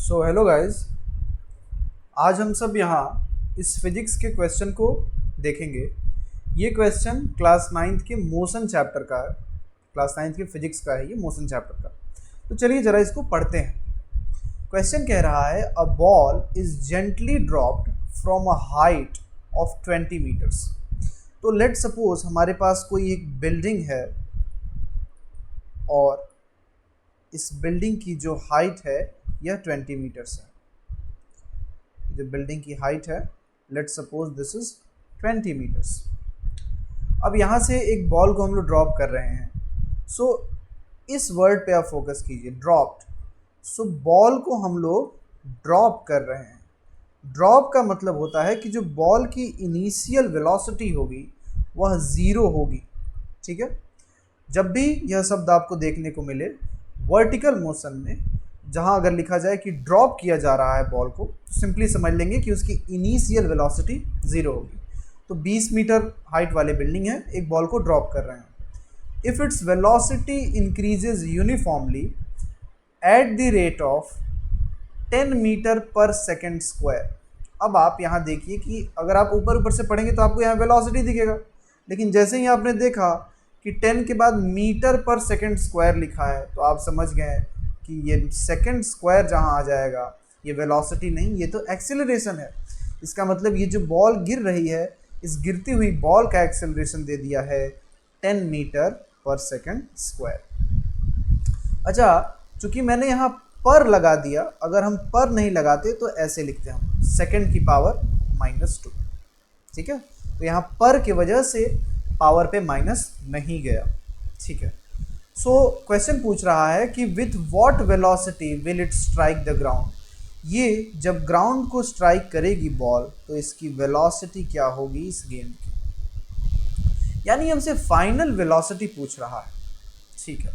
So hello guys, आज हम सब यहाँ इस फिजिक्स के क्वेश्चन को देखेंगे। ये क्वेश्चन क्लास 9th के मोशन चैप्टर का है। क्लास 9th के फिजिक्स का है ये मोशन चैप्टर का। तो चलिए ज़रा इसको पढ़ते हैं। क्वेश्चन कह रहा है a ball is gently dropped from a height of 20 metres. तो लेट सपोज हमारे पास कोई एक बिल्डिंग है और इस बिल्डिंग की जो हाइट है यह 20 मीटर्स है। जो बिल्डिंग की हाइट है, let suppose this is 20 metres. अब यहाँ से एक बॉल को हम लोग ड्रॉप कर रहे हैं। सो इस वर्ड पे आप फोकस कीजिए, ड्रॉप्ड। सो बॉल को हम लोग ड्रॉप कर रहे हैं। ड्रॉप का मतलब होता है कि जो बॉल की इनिशियल वेलोसिटी होगी वह ज़ीरो होगी। ठीक है, जब भी यह शब्द आपको देखने को मिले वर्टिकल मोशन में, जहां अगर लिखा जाए कि ड्रॉप किया जा रहा है बॉल को, तो सिंपली समझ लेंगे कि उसकी इनिशियल वेलोसिटी ज़ीरो होगी। तो 20 मीटर हाइट वाले बिल्डिंग है, एक बॉल को ड्रॉप कर रहे हैं। If its velocity increases uniformly at the rate of 10 metre per second square. अब आप यहाँ देखिए कि अगर आप ऊपर ऊपर से पढ़ेंगे तो आपको यहाँ वेलोसिटी दिखेगा, लेकिन जैसे ही आपने देखा कि 10 के बाद मीटर पर सेकेंड स्क्वायर लिखा है तो आप समझ गए कि ये सेकेंड स्क्वायर जहाँ आ जाएगा ये वेलोसिटी नहीं, ये तो एक्सेलरेशन है। इसका मतलब ये जो बॉल गिर रही है, इस गिरती हुई बॉल का एक्सेलरेशन दे दिया है 10 मीटर पर सेकेंड स्क्वायर। अच्छा, चूंकि मैंने यहाँ पर लगा दिया, अगर हम पर नहीं लगाते तो ऐसे लिखते हम सेकेंड की पावर -2। ठीक है, तो यहाँ पर की वजह से पावर पे माइनस नहीं गया। ठीक है, सो क्वेश्चन पूछ रहा है कि with what velocity will it strike the ground. ये जब ग्राउंड को स्ट्राइक करेगी बॉल तो इसकी वेलोसिटी क्या होगी इस गेंद की, यानी हमसे फाइनल वेलोसिटी पूछ रहा है। ठीक है,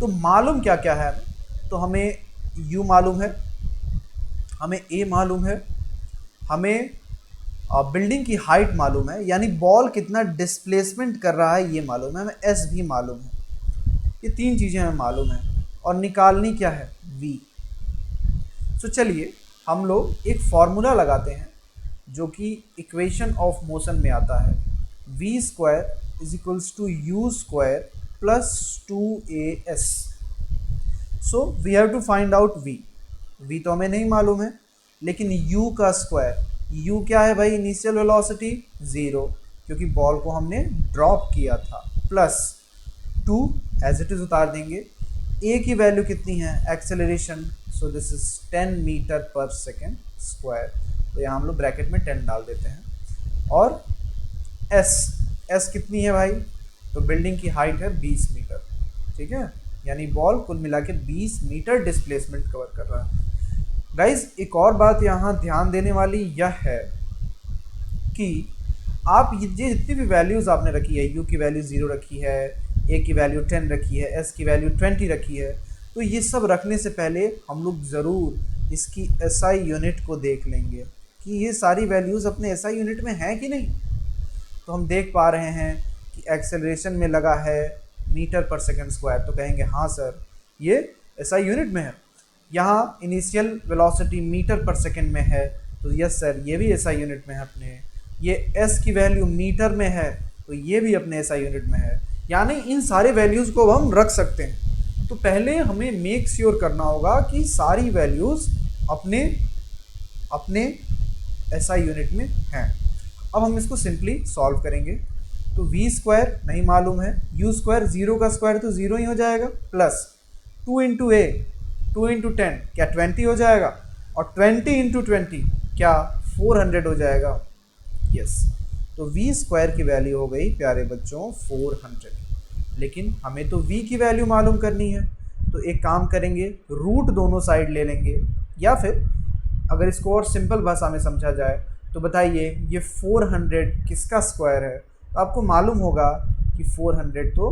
तो मालूम क्या क्या है, तो हमें u मालूम है, हमें a मालूम है, हमें बिल्डिंग की हाइट मालूम है, यानी बॉल कितना डिस्प्लेसमेंट कर रहा है ये मालूम है, हमें s भी मालूम है। ये तीन चीज़ें हमें मालूम है और निकालनी क्या है, v। तो चलिए हम लोग एक फॉर्मूला लगाते हैं जो कि इक्वेशन ऑफ मोशन में आता है, v square is equals to u square plus 2as। So we have to find out v तो हमें नहीं मालूम है, लेकिन u का स्क्वायर, u क्या है भाई, इनिशियल वेलोसिटी 0 क्योंकि बॉल को हमने ड्रॉप किया था, प्लस 2 एज इट इज उतार देंगे। a की वैल्यू कितनी है, acceleration, so this is 10 metre per second square. तो यहाँ हम लोग ब्रैकेट में 10 डाल देते हैं। और s कितनी है भाई, तो बिल्डिंग की हाइट है 20 मीटर। ठीक है, यानी बॉल कुल मिला के 20 मीटर डिस्प्लेसमेंट कवर कर रहा है। गाइज एक और बात यहाँ ध्यान देने वाली यह है कि आप ये जितनी भी वैल्यूज़ आपने रखी है, u की वैल्यू 0 रखी है, a की वैल्यू 10 रखी है, s की वैल्यू 20 रखी है, तो ये सब रखने से पहले हम लोग ज़रूर इसकी SI यूनिट को देख लेंगे कि ये सारी वैल्यूज़ अपने SI यूनिट में हैं कि नहीं। तो हम देख पा रहे हैं कि एक्सेलरेशन में लगा है मीटर पर सेकेंड स्क्वायर, तो कहेंगे हाँ सर ये SI यूनिट में है। यहाँ initial velocity metre per second में है, तो यस सर ये भी SI यूनिट में है अपने। ये s की वैल्यू मीटर में है, तो ये भी अपने SI यूनिट में है, यानी इन सारे वैल्यूज़ को हम रख सकते हैं। तो पहले हमें मेक श्योर करना होगा कि सारी वैल्यूज़ अपने अपने SI यूनिट में हैं। अब हम इसको सिंपली सॉल्व करेंगे। तो v स्क्वायर नहीं मालूम है, u स्क्वायर 0 का स्क्वायर तो 0 ही हो जाएगा, प्लस 2 इंटू a 2 इंटू 10 क्या 20 हो जाएगा, और 20 इंटू 20 क्या 400 हो जाएगा। यस, तो v स्क्वायर की वैल्यू हो गई प्यारे बच्चों 400। लेकिन हमें तो v की वैल्यू मालूम करनी है, तो एक काम करेंगे, रूट दोनों साइड ले लेंगे, या फिर अगर इसको और सिंपल भाषा में समझा जाए तो बताइए ये 400 किसका स्क्वायर है। तो आपको मालूम होगा कि 400 तो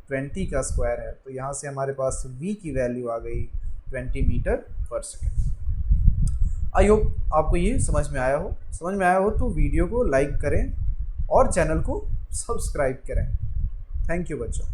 20 का स्क्वायर है। तो यहाँ से हमारे पास v की वैल्यू आ गई 20 metre per second. I hope आपको ये समझ में आया हो तो वीडियो को लाइक करें और चैनल को सब्सक्राइब करें। थैंक यू बच्चों।